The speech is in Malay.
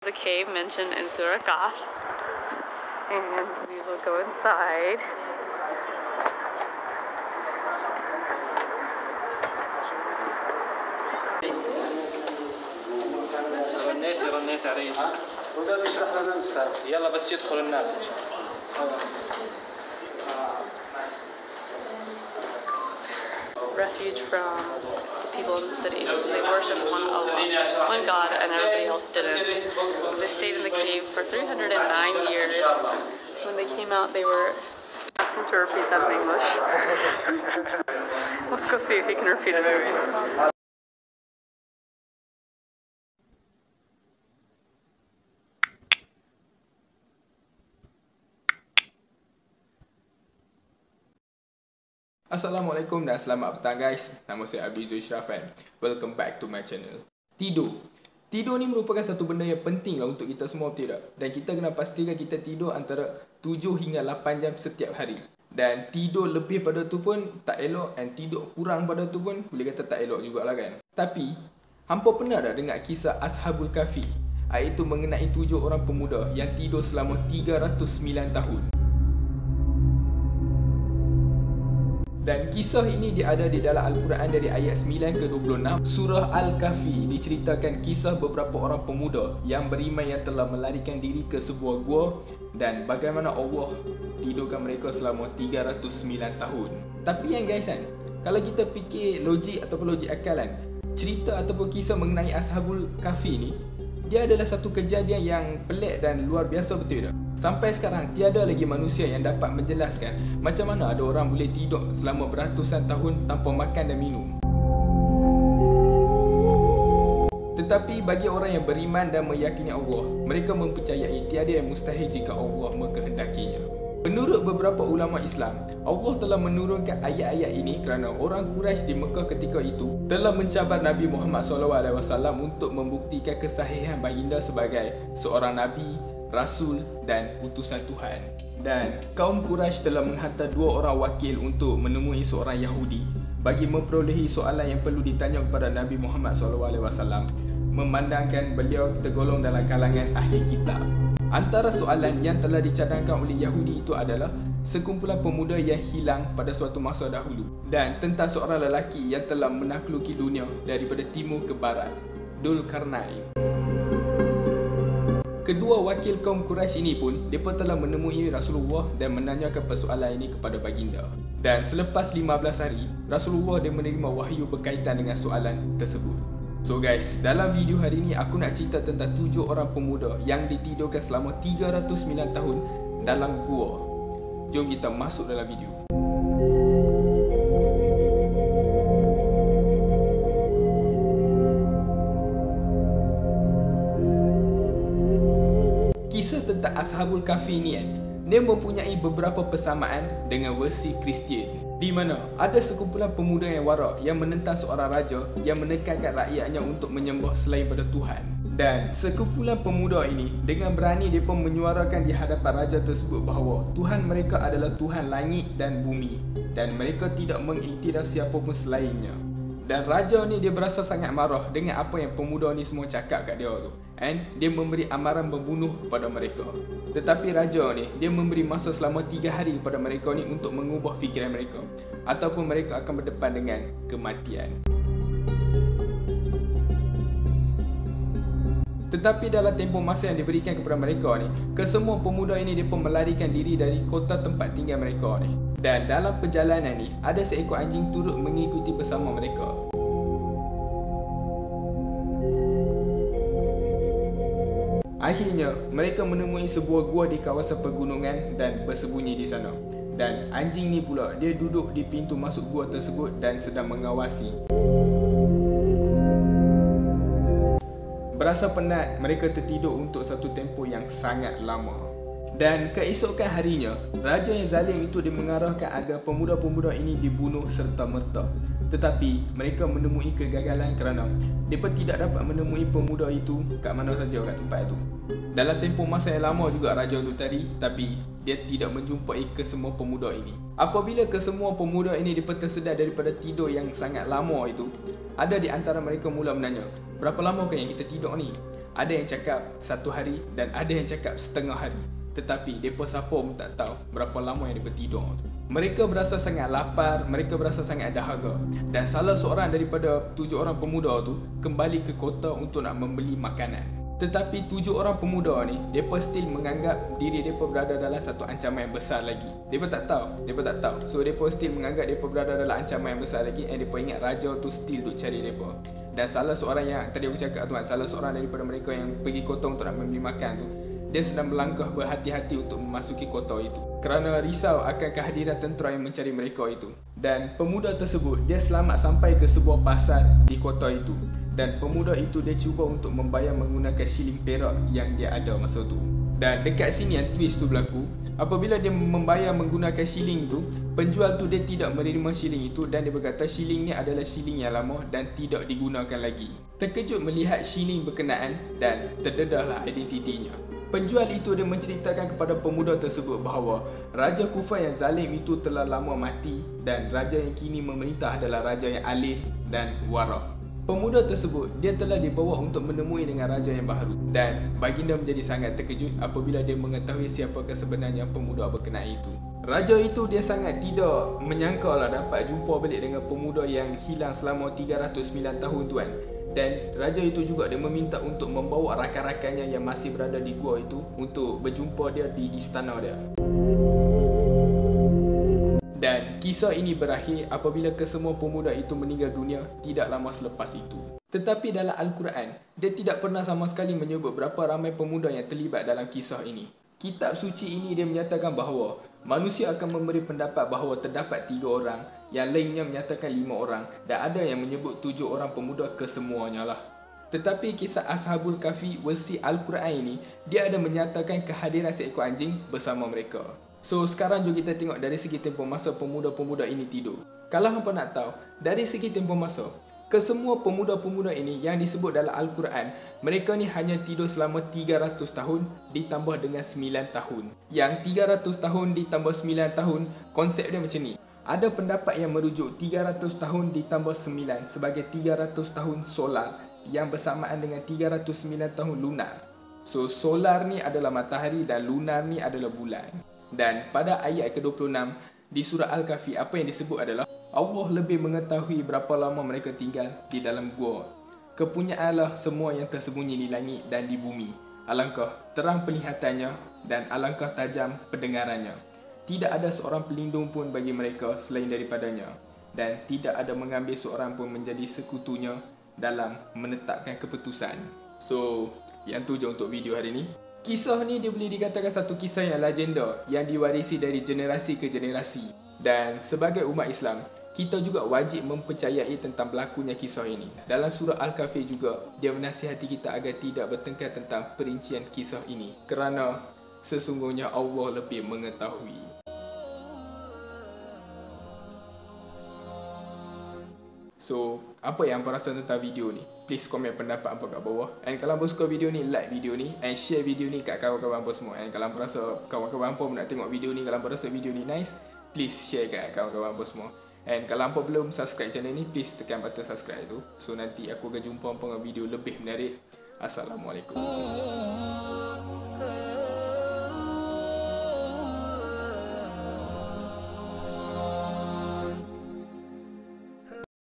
The cave mentioned in Surah Kahf, and we will go inside. رنيت عليه وده بيشرح لنا الأستاذ يلا بس يدخل الناس إن شاء الله. Refuge from the people in the city because they worship one Allah, one God, and everybody else didn't. So they stayed in the cave for 309 years. When they came out, they were. Ask him to repeat that in English. Let's go see if he can repeat it in English. Assalamualaikum dan selamat petang guys. Nama saya Abizul Syrafan. Welcome back to my channel. Tidur ni merupakan satu benda yang penting lah untuk kita semua, tidak? Dan kita kena pastikan kita tidur antara 7 hingga 8 jam setiap hari. Dan tidur lebih pada tu pun tak elok, dan tidur kurang pada tu pun boleh kata tak elok jugalah kan. Tapi hampa pernah tak dengar kisah Ashabul Kahfi? Iaitu mengenai 7 orang pemuda yang tidur selama 309 tahun. Dan kisah ini dia ada di dalam Al-Quran dari ayat 9 ke 26. Surah Al-Kahfi diceritakan kisah beberapa orang pemuda yang beriman yang telah melarikan diri ke sebuah gua dan bagaimana Allah tidurkan mereka selama 309 tahun. Tapi yang guys kan, kalau kita fikir logik ataupun logik akal kan, cerita ataupun kisah mengenai Ashabul Kahfi ni, dia adalah satu kejadian yang pelik dan luar biasa, betul tak? Sampai sekarang tiada lagi manusia yang dapat menjelaskan macam mana ada orang boleh tidur selama beratusan tahun tanpa makan dan minum. Tetapi bagi orang yang beriman dan meyakini Allah, mereka mempercayai tiada yang mustahil jika Allah mengkehendakinya. Menurut beberapa ulama Islam, Allah telah menurunkan ayat-ayat ini kerana orang Quraisy di Mekah ketika itu telah mencabar Nabi Muhammad SAW untuk membuktikan kesahihan baginda sebagai seorang Nabi, Rasul dan utusan Tuhan. Dan kaum Quraisy telah menghantar 2 orang wakil untuk menemui seorang Yahudi bagi memperolehi soalan yang perlu ditanya kepada Nabi Muhammad SAW, memandangkan beliau tergolong dalam kalangan ahli kitab. Antara soalan yang telah dicadangkan oleh Yahudi itu adalah sekumpulan pemuda yang hilang pada suatu masa dahulu dan tentang seorang lelaki yang telah menakluki dunia daripada timur ke barat, Dzulkarnain. Kedua wakil kaum Quraisy ini pun mereka telah menemui Rasulullah dan menanyakan persoalan ini kepada baginda. Dan selepas 15 hari, Rasulullah dia menerima wahyu berkaitan dengan soalan tersebut. So guys, dalam video hari ini aku nak cerita tentang 7 orang pemuda yang ditidurkan selama 309 tahun dalam gua. Jom kita masuk dalam video. Kisah tentang Ashabul Kahfi ni kan, dia mempunyai beberapa persamaan dengan versi Kristian, di mana ada sekumpulan pemuda yang warak yang menentang seorang raja yang menekankan rakyatnya untuk menyembah selain pada Tuhan. Dan sekumpulan pemuda ini dengan berani mereka menyuarakan di hadapan raja tersebut bahawa Tuhan mereka adalah Tuhan langit dan bumi dan mereka tidak mengiktiraf siapa pun selainnya. Dan raja ni dia berasa sangat marah dengan apa yang pemuda ni semua cakap kat dia tu. And dia memberi amaran membunuh kepada mereka. Tetapi raja ni dia memberi masa selama 3 hari kepada mereka ni untuk mengubah fikiran mereka, ataupun mereka akan berdepan dengan kematian. Tetapi dalam tempoh masa yang diberikan kepada mereka ni, kesemua pemuda ini mereka melarikan diri dari kota tempat tinggal mereka ni. Dan dalam perjalanan ni, ada seekor anjing turut mengikuti bersama mereka. Akhirnya, mereka menemui sebuah gua di kawasan pegunungan dan bersembunyi di sana. Dan anjing ni pula, dia duduk di pintu masuk gua tersebut dan sedang mengawasi. Berasa penat, mereka tertidur untuk satu tempoh yang sangat lama. Dan keesokan harinya, raja yang zalim itu dia mengarahkan agar pemuda-pemuda ini dibunuh serta-merta. Tetapi mereka menemui kegagalan kerana mereka tidak dapat menemui pemuda itu kat mana saja kat tempat itu. Dalam tempoh masa yang lama juga raja itu tadi, tapi dia tidak menjumpai kesemua pemuda ini. Apabila kesemua pemuda ini mereka tersedar daripada tidur yang sangat lama itu, ada di antara mereka mula menanya, berapa lama kan yang kita tidur ni? Ada yang cakap 1 hari dan ada yang cakap setengah hari. Tetapi mereka siapa pun tak tahu berapa lama yang mereka tidur tu. Mereka berasa sangat lapar, mereka berasa sangat dahaga. Dan salah seorang daripada 7 orang pemuda tu kembali ke kota untuk nak membeli makanan. Tetapi 7 orang pemuda ni, mereka still menganggap diri mereka berada dalam satu ancaman yang besar lagi. Mereka tak tahu. So mereka still menganggap mereka berada dalam ancaman yang besar lagi. And mereka ingat raja tu still duk cari mereka. Dan salah seorang yang tadi aku cakap tuan, salah seorang daripada mereka yang pergi kota untuk nak membeli makan tu, dia sedang melangkah berhati-hati untuk memasuki kota itu kerana risau akan kehadiran tentera yang mencari mereka itu. Dan pemuda tersebut dia selamat sampai ke sebuah pasar di kota itu. Dan pemuda itu dia cuba untuk membayar menggunakan shilling perak yang dia ada masa tu. Dan dekat sini yang twist tu berlaku. Apabila dia membayar menggunakan shilling tu, penjual tu dia tidak menerima shilling itu dan dia berkata shilling ni adalah shilling yang lama dan tidak digunakan lagi. Terkejut melihat shilling berkenaan dan terdedahlah identitinya. Penjual itu dia menceritakan kepada pemuda tersebut bahawa Raja Kufar yang zalim itu telah lama mati dan raja yang kini memerintah adalah raja yang alim dan warak. Pemuda tersebut dia telah dibawa untuk menemui dengan raja yang baru dan baginda menjadi sangat terkejut apabila dia mengetahui siapakah sebenarnya pemuda berkenaan itu. Raja itu dia sangat tidak menyangka lah dapat jumpa balik dengan pemuda yang hilang selama 309 tahun tuan. Dan raja itu juga dia meminta untuk membawa rakan-rakannya yang masih berada di gua itu untuk berjumpa dia di istana dia. Dan kisah ini berakhir apabila kesemua pemuda itu meninggal dunia tidak lama selepas itu. Tetapi dalam Al-Quran, dia tidak pernah sama sekali menyebut berapa ramai pemuda yang terlibat dalam kisah ini. Kitab suci ini dia menyatakan bahawa manusia akan memberi pendapat bahawa terdapat 3 orang, yang lainnya menyatakan 5 orang dan ada yang menyebut 7 orang pemuda kesemuanya lah. Tetapi kisah Ashabul Kahfi versi Al-Quran ini, dia ada menyatakan kehadiran seekor anjing bersama mereka. So sekarang jom kita tengok dari segi tempoh masa pemuda-pemuda ini tidur. Kalau hampa nak tahu, dari segi tempoh masa, kesemua pemuda-pemuda ini yang disebut dalam Al-Quran, mereka ni hanya tidur selama 300 tahun ditambah dengan 9 tahun. Yang 300 tahun ditambah 9 tahun, konsep dia macam ni. Ada pendapat yang merujuk 300 tahun ditambah 9 sebagai 300 tahun solar yang bersamaan dengan 309 tahun lunar. So solar ni adalah matahari dan lunar ni adalah bulan. Dan pada ayat ke-26 di surah Al-Kahfi, apa yang disebut adalah Allah lebih mengetahui berapa lama mereka tinggal di dalam gua. Kepunyaanlah semua yang tersembunyi di langit dan di bumi. Alangkah terang penglihatannya dan alangkah tajam pendengarannya. Tidak ada seorang pelindung pun bagi mereka selain daripadanya. Dan tidak ada mengambil seorang pun menjadi sekutunya dalam menetapkan keputusan. So, yang tu je untuk video hari ni. Kisah ni dia boleh dikatakan satu kisah yang legenda yang diwarisi dari generasi ke generasi. Dan sebagai umat Islam, kita juga wajib mempercayai tentang berlakunya kisah ini. Dalam surah Al-Kahfi juga, dia menasihati kita agar tidak bertengkar tentang perincian kisah ini. Kerana sesungguhnya Allah lebih mengetahui. So, apa yang hampa rasa tentang video ni? Please komen pendapat hampa kat bawah. And kalau hampa suka video ni, like video ni and share video ni kat kawan-kawan hampa semua. And kalau hampa rasa kawan-kawan hampa nak tengok video ni, kalau hampa rasa video ni nice, please share kat kawan-kawan hampa semua. And kalau hampa belum subscribe channel ni, please tekan button subscribe tu. So nanti aku akan jumpa hampa dengan video lebih menarik. Assalamualaikum.